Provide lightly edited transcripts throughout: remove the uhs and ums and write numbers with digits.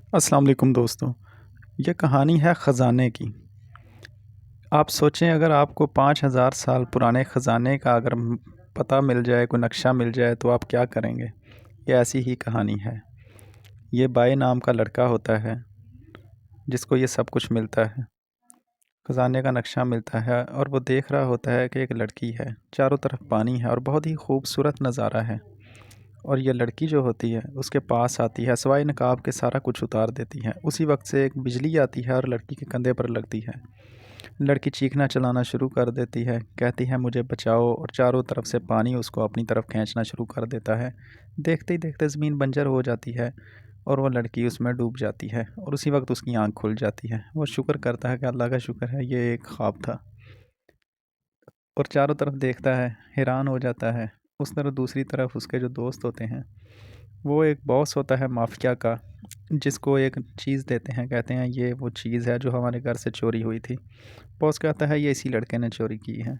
अस्सलाम वालेकुम दोस्तों। ये कहानी है ख़ज़ाने की। आप सोचें अगर आपको 5000 साल पुराने ख़ज़ाने का अगर पता मिल जाए, कोई नक्शा मिल जाए तो आप क्या करेंगे? ये ऐसी ही कहानी है। ये बाय नाम का लड़का होता है जिसको ये सब कुछ मिलता है। ख़ज़ाने का नक्शा मिलता है और वो देख रहा होता है कि एक लड़की है, चारों तरफ पानी है और बहुत ही खूबसूरत नज़ारा है। और ये लड़की जो होती है उसके पास आती है, सिवाय नकाब के सारा कुछ उतार देती है। उसी वक्त से एक बिजली आती है और लड़की के कंधे पर लगती है। लड़की चीखना चिल्लाना शुरू कर देती है, कहती है मुझे बचाओ, और चारों तरफ से पानी उसको अपनी तरफ खींचना शुरू कर देता है। देखते ही देखते ज़मीन बंजर हो जाती है और वो लड़की उसमें डूब जाती है और उसी वक्त उसकी आंख खुल जाती है। वो शुक्र करता है कि अल्लाह का शुक्र है, ये एक ख्वाब था। और चारों तरफ देखता है, हैरान हो जाता है। उस तरफ दूसरी तरफ उसके जो दोस्त होते हैं, वो एक बॉस होता है माफिया का, जिसको एक चीज़ देते हैं, कहते हैं ये वो चीज़ है जो हमारे घर से चोरी हुई थी। बॉस कहता है ये इसी लड़के ने चोरी की है।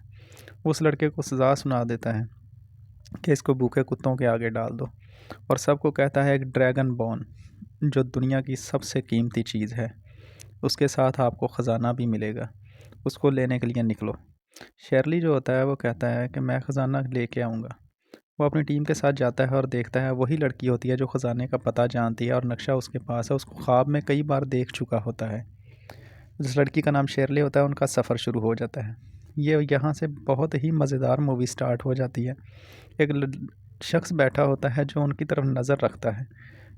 उस लड़के को सज़ा सुना देता है कि इसको भूखे कुत्तों के आगे डाल दो, और सबको कहता है एक ड्रैगन बोन जो दुनिया की सबसे कीमती चीज़ है, उसके साथ आपको ख़ज़ाना भी मिलेगा, उसको लेने के लिए निकलो। शेरली जो होता है वो कहता है कि मैं ख़ज़ाना लेके आऊँगा। वो अपनी टीम के साथ जाता है और देखता है वही लड़की होती है जो ख़ज़ाने का पता जानती है और नक्शा उसके पास है, उसको ख्वाब में कई बार देख चुका होता है। जिस लड़की का नाम शेरली होता है उनका सफ़र शुरू हो जाता है। ये यहाँ से बहुत ही मज़ेदार मूवी स्टार्ट हो जाती है। एक शख्स बैठा होता है जो उनकी तरफ नज़र रखता है।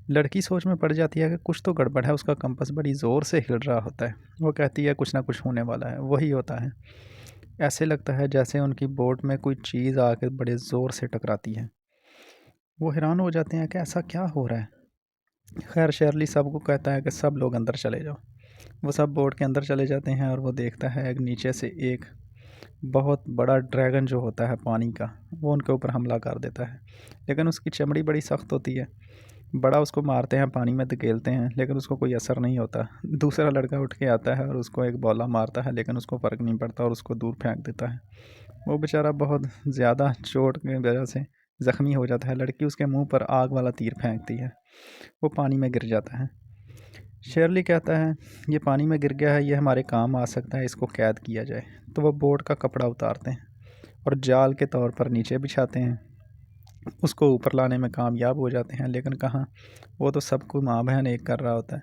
लड़की सोच में पड़ जाती है कि कुछ तो गड़बड़ है, उसका कंपास बड़ी ज़ोर से हिल रहा होता है। वो कहती है कुछ ना कुछ होने वाला है, वही होता है। ऐसे लगता है जैसे उनकी बोट में कोई चीज़ आके बड़े ज़ोर से टकराती है। वो हैरान हो जाते हैं कि ऐसा क्या हो रहा है। खैर शेरली सबको कहता है कि सब लोग अंदर चले जाओ। वो सब बोट के अंदर चले जाते हैं और वो देखता है एक नीचे से एक बहुत बड़ा ड्रैगन जो होता है पानी का, वो उनके ऊपर हमला कर देता है। लेकिन उसकी चमड़ी बड़ी सख्त होती है। बड़ा उसको मारते हैं, पानी में धकेलते हैं, लेकिन उसको कोई असर नहीं होता। दूसरा लड़का उठ के आता है और उसको एक बौला मारता है, लेकिन उसको फ़र्क नहीं पड़ता और उसको दूर फेंक देता है। वो बेचारा बहुत ज़्यादा चोट की वजह से ज़ख्मी हो जाता है। लड़की उसके मुंह पर आग वाला तीर फेंकती है, वो पानी में गिर जाता है। शेरली कहता है ये पानी में गिर गया है, ये हमारे काम आ सकता है, इसको कैद किया जाए। तो वो बोट का कपड़ा उतारते हैं और जाल के तौर पर नीचे बिछाते हैं। उसको ऊपर लाने में कामयाब हो जाते हैं, लेकिन कहाँ, वो तो सबको माँ बहन एक कर रहा होता है।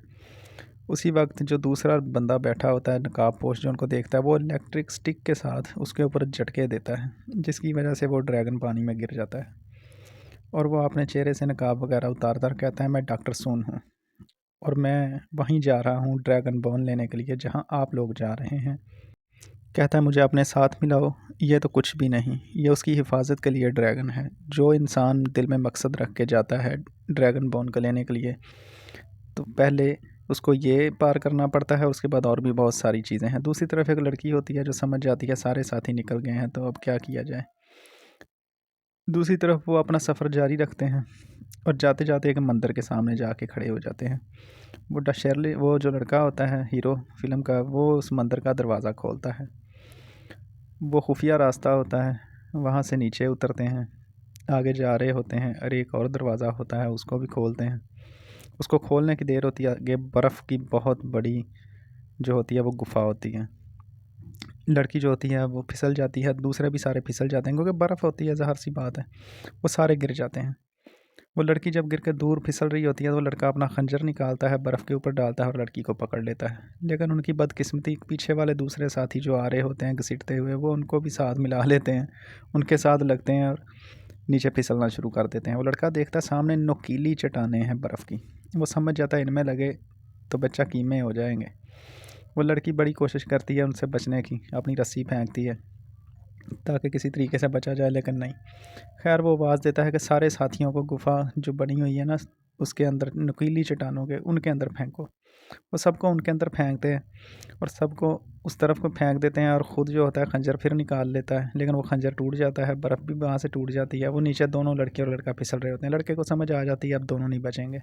उसी वक्त जो दूसरा बंदा बैठा होता है नकाबपोश, जो उनको देखता है, वो इलेक्ट्रिक स्टिक के साथ उसके ऊपर झटके देता है, जिसकी वजह से वो ड्रैगन पानी में गिर जाता है। और वो अपने चेहरे से नकाब वगैरह उतार कहता है मैं डॉक्टर सून हूँ और मैं वहीं जा रहा हूँ ड्रैगन बोन लेने के लिए जहाँ आप लोग जा रहे हैं। कहता है मुझे अपने साथ मिलाओ। ये तो कुछ भी नहीं, ये उसकी हिफाजत के लिए ड्रैगन है। जो इंसान दिल में मकसद रख के जाता है ड्रैगन बोन को लेने के लिए, तो पहले उसको ये पार करना पड़ता है, उसके बाद और भी बहुत सारी चीज़ें हैं। दूसरी तरफ एक लड़की होती है जो समझ जाती है सारे साथी निकल गए हैं, तो अब क्या किया जाए। दूसरी तरफ वो अपना सफ़र जारी रखते हैं और जाते जाते एक मंदिर के सामने जाके खड़े हो जाते हैं। वो शेरली, वो जो लड़का होता है हीरो फिल्म का, वो उस मंदिर का दरवाज़ा खोलता है। वो खुफिया रास्ता होता है, वहाँ से नीचे उतरते हैं, आगे जा रहे होते हैं और एक और दरवाज़ा होता है, उसको भी खोलते हैं। उसको खोलने की देर होती है, आगे बर्फ़ की बहुत बड़ी जो होती है वो गुफ़ा होती है। लड़की जो होती है वो फिसल जाती है, दूसरे भी सारे फिसल जाते हैं क्योंकि बर्फ़ होती है, ज़ाहिर सी बात है। वो सारे गिर जाते हैं। वो लड़की जब गिर के दूर फिसल रही होती है तो वो लड़का अपना खंजर निकालता है, बर्फ़ के ऊपर डालता है और लड़की को पकड़ लेता है। लेकिन उनकी बदकिस्मती, पीछे वाले दूसरे साथी जो आ रहे होते हैं घसीटते हुए, वो उनको भी साथ मिला लेते हैं, उनके साथ लगते हैं और नीचे फिसलना शुरू कर देते हैं। वो लड़का देखता है सामने नुकीली चट्टानें हैं बर्फ़ की, वो समझ जाता है इनमें लगे तो बच्चा कीमे हो जाएंगे। वो लड़की बड़ी कोशिश करती है उनसे बचने की, अपनी रस्सी फेंकती है ताकि किसी तरीके से बचा जाए, लेकिन नहीं। खैर वो आवाज़ देता है कि सारे साथियों को गुफ़ा जो बनी हुई है ना, उसके अंदर नुकीली चट्टानों के, उनके अंदर फेंको। वो सबको उनके अंदर फेंकते हैं और सबको उस तरफ को फेंक देते हैं और ख़ुद जो होता है खंजर फिर निकाल लेता है, लेकिन वो खंजर टूट जाता है, बर्फ़ भी वहाँ से टूट जाती है। वो नीचे दोनों लड़के और लड़का फिसल रहे होते हैं। लड़के को समझ आ जाती है अब दोनों नहीं बचेंगे।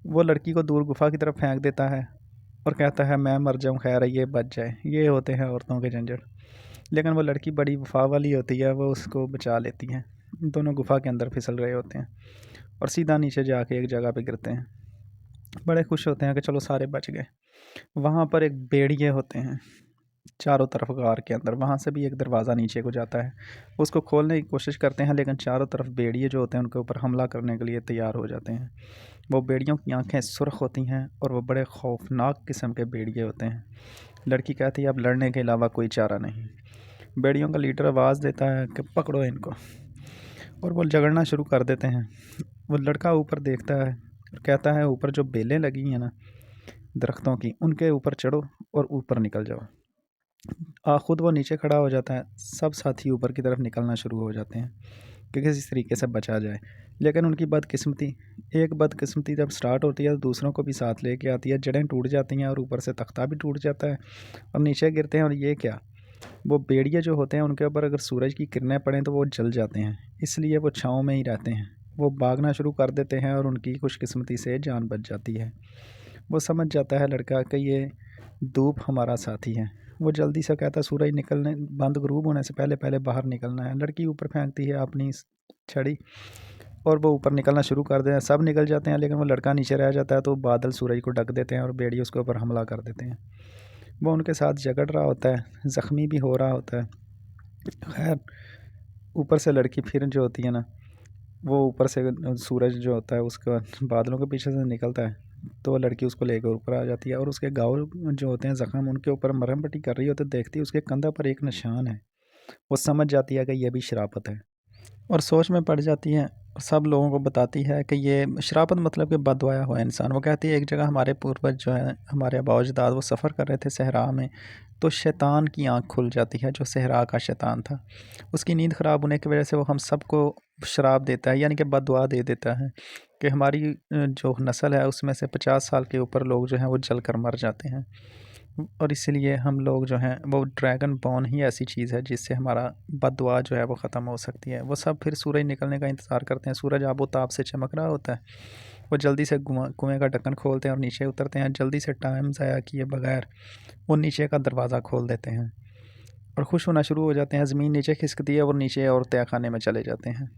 वो लड़की को दूर गुफ़ा की तरफ फेंक देता है और कहता है मैं मर जाऊँ, खैर है ये बच जाए। ये होते हैं औरतों के झंझट। लेकिन वो लड़की बड़ी वफ़ा वाली होती है, वो उसको बचा लेती हैं। दोनों गुफ़ा के अंदर फिसल रहे होते हैं और सीधा नीचे जाके एक जगह पे गिरते हैं। बड़े खुश होते हैं कि चलो सारे बच गए। वहाँ पर एक भेड़िए होते हैं चारों तरफ गार के अंदर, वहाँ से भी एक दरवाज़ा नीचे को जाता है। उसको खोलने की कोशिश करते हैं, लेकिन चारों तरफ भेड़िए जो होते हैं उनके ऊपर हमला करने के लिए तैयार हो जाते हैं। वो भेड़ियों की आंखें सुर्ख होती हैं और वो बड़े खौफनाक किस्म के भेड़िए होते हैं। लड़की कहती है अब लड़ने के अलावा कोई चारा नहीं। भेड़ियों का लीडर आवाज़ देता है कि पकड़ो इनको, और वो झगड़ना शुरू कर देते हैं। वो लड़का ऊपर देखता है और कहता है ऊपर जो बेलें लगी हैं ना दरख्तों की, उनके ऊपर चढ़ो और ऊपर निकल जाओ। खुद वो नीचे खड़ा हो जाता है। सब साथी ऊपर की तरफ निकलना शुरू हो जाते हैं कि किसी तरीके से बचा जाए, लेकिन उनकी बदकिस्मती जब स्टार्ट होती है तो दूसरों को भी साथ लेके आती है। जड़ें टूट जाती हैं और ऊपर से तख्ता भी टूट जाता है और नीचे गिरते हैं। और ये क्या, वो भेड़िए जो होते हैं उनके ऊपर अगर सूरज की किरणें पड़ें तो वो जल जाते हैं, इसलिए वो छाँव में ही रहते हैं। वो भागना शुरू कर देते हैं और उनकी खुशकिस्मती से जान बच जाती है। वो समझ जाता है लड़का कि ये धूप हमारा साथी है। वो जल्दी से कहता है सूरज निकलने बंद ग्रूब होने से पहले पहले बाहर निकलना है। लड़की ऊपर फेंकती है अपनी छड़ी और वो ऊपर निकलना शुरू कर देते हैं। सब निकल जाते हैं, लेकिन वो लड़का नीचे रह जाता है। तो बादल सूरज को ढक देते हैं और भेड़िए उसके ऊपर हमला कर देते हैं। वो उनके साथ झगड़ रहा होता है, ज़ख्मी भी हो रहा होता है। खैर, ऊपर से लड़की फिर जो होती है ना, वो ऊपर से सूरज जो होता है उसका बादलों के पीछे से निकलता है, तो वो लड़की उसको लेकर ऊपर आ जाती है और उसके घाव जो होते हैं ज़ख्म, उनके ऊपर मरहम पट्टी कर रही होती है। देखती है उसके कंधा पर एक निशान है। वो समझ जाती है कि यह भी शराफत है और सोच में पड़ जाती है। सब लोगों को बताती है कि ये शराफत मतलब कि बदवाया हुआ इंसान। वो कहती है एक जगह हमारे पूर्वज जो है, हमारे आबा अजदाद, वो सफ़र कर रहे थे सहरा में, तो शैतान की आंख खुल जाती है जो सहरा का शैतान था। उसकी नींद ख़राब होने की वजह से वो हम सबको शराब देता है, यानी कि बददुआ दे देता है कि हमारी जो नस्ल है उसमें से 50 साल के ऊपर लोग जो हैं वो जल कर मर जाते हैं। और इसलिए हम लोग जो हैं वो ड्रैगन बोन ही ऐसी चीज़ है जिससे हमारा बददुआ जो है वो ख़त्म हो सकती है। वो सब फिर सूरज निकलने का इंतज़ार करते हैं। सूरज आबोताब से चमक रहा होता है। वो जल्दी से कुएं का ढक्कन खोलते हैं और नीचे उतरते हैं। जल्दी से टाइम ज़ाया किए बगैर वो नीचे का दरवाज़ा खोल देते हैं और खुश होना शुरू हो जाते हैं। ज़मीन नीचे खिसकती है और नीचे और तहखाने में चले जाते हैं।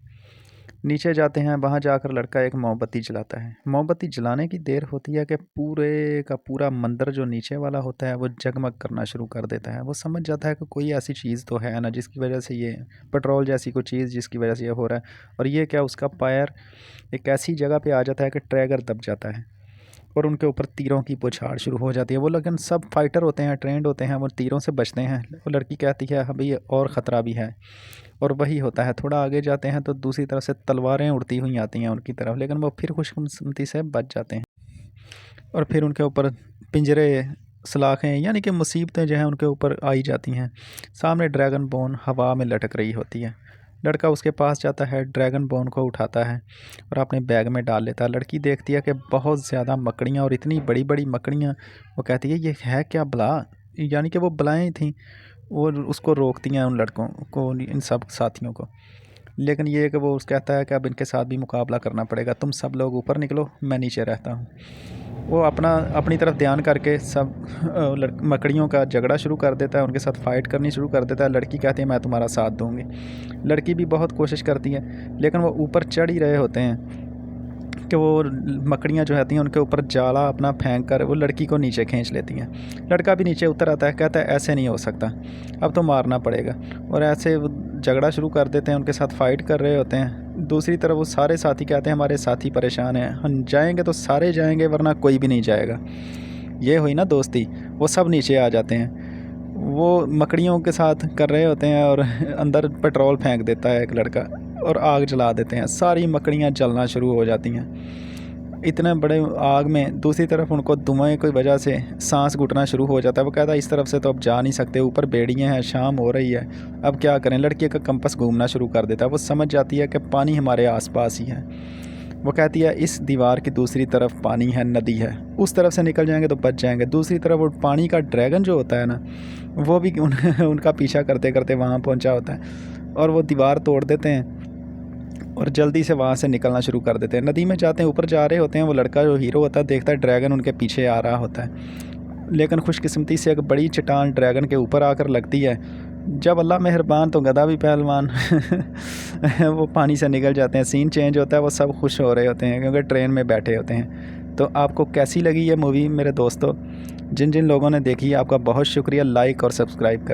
नीचे जाते हैं, वहाँ जाकर लड़का एक मोमबत्ती जलाता है। मोमबत्ती जलाने की देर होती है कि पूरे का पूरा मंदिर जो नीचे वाला होता है वो जगमग करना शुरू कर देता है। वो समझ जाता है कि कोई ऐसी चीज़ तो है ना जिसकी वजह से ये पेट्रोल जैसी कोई चीज़ जिसकी वजह से ये हो रहा है। और ये क्या, उसका पैर एक ऐसी जगह पे आ जाता है कि ट्रैगर दब जाता है और उनके ऊपर तीरों की बौछार शुरू हो जाती है। वो लेकिन सब फाइटर होते हैं, ट्रेंड होते हैं, वो तीरों से बचते हैं। वो लड़की कहती है हाँ भाई और ख़तरा भी है, और वही होता है। थोड़ा आगे जाते हैं तो दूसरी तरफ से तलवारें उड़ती हुई आती हैं उनकी तरफ, लेकिन वो फिर खुशकिस्मती से बच जाते हैं। और फिर उनके ऊपर पिंजरे, सलाखें, यानी कि मुसीबतें जो हैं उनके ऊपर आई जाती हैं। सामने ड्रैगन बोन हवा में लटक रही होती है। लड़का उसके पास जाता है, ड्रैगन बोन को उठाता है और अपने बैग में डाल लेता है। लड़की देखती है कि बहुत ज़्यादा मकड़ियाँ और इतनी बड़ी बड़ी मकड़ियाँ। वो कहती है ये है क्या बला, यानी कि वो बलाएँ थीं। वो उसको रोकती हैं उन लड़कों को, इन सब साथियों को। लेकिन ये है कि वो उस कहता है कि अब इनके साथ भी मुकाबला करना पड़ेगा, तुम सब लोग ऊपर निकलो, मैं नीचे रहता हूँ। वो अपनी तरफ ध्यान करके सब मकड़ियों का झगड़ा शुरू कर देता है, उनके साथ फ़ाइट करनी शुरू कर देता है। लड़की कहती है मैं तुम्हारा साथ दूँगी। लड़की भी बहुत कोशिश करती है, लेकिन वो ऊपर चढ़ ही रहे होते हैं कि वो मकड़ियाँ जो रहती हैं उनके ऊपर जाला अपना फेंक कर वो लड़की को नीचे खींच लेती हैं। लड़का भी नीचे उतर आता है, कहता है ऐसे नहीं हो सकता, अब तो मारना पड़ेगा। और ऐसे वो झगड़ा शुरू कर देते हैं, उनके साथ फ़ाइट कर रहे होते हैं। दूसरी तरफ वो सारे साथी कहते हैं हमारे साथी परेशान हैं, हम जाएंगे तो सारे जाएंगे वरना कोई भी नहीं जाएगा। ये हुई ना दोस्ती। वो सब नीचे आ जाते हैं। वो मकड़ियों के साथ कर रहे होते हैं और अंदर पेट्रोल फेंक देता है एक लड़का और आग जला देते हैं। सारी मकड़ियाँ जलना शुरू हो जाती हैं इतने बड़े आग में। दूसरी तरफ उनको धुएं की वजह से सांस घुटना शुरू हो जाता है। वो कहता है इस तरफ से तो अब जा नहीं सकते, ऊपर भेड़िए हैं, शाम हो रही है, अब क्या करें। लड़की का कंपास घूमना शुरू कर देता है। वो समझ जाती है कि पानी हमारे आसपास ही है। वो कहती है इस दीवार की दूसरी तरफ पानी है, नदी है, उस तरफ से निकल जाएंगे तो बच जाएंगे। दूसरी तरफ वो पानी का ड्रैगन जो होता है ना, वो भी उनका पीछा करते करते वहाँ पहुँचा होता है और वो दीवार तोड़ देते हैं और जल्दी से वहाँ से निकलना शुरू कर देते हैं। नदी में जाते हैं, ऊपर जा रहे होते हैं। वो लड़का जो हीरो होता है देखता है ड्रैगन उनके पीछे आ रहा होता है, लेकिन खुशकिस्मती से एक बड़ी चट्टान ड्रैगन के ऊपर आकर लगती है। जब अल्लाह मेहरबान तो गधा भी पहलवान। वो पानी से निकल जाते हैं, सीन चेंज होता है। वो सब खुश हो रहे होते हैं क्योंकि ट्रेन में बैठे होते हैं। तो आपको कैसी लगी ये मूवी मेरे दोस्तों? जिन जिन लोगों ने देखी आपका बहुत शुक्रिया, लाइक और सब्सक्राइब कर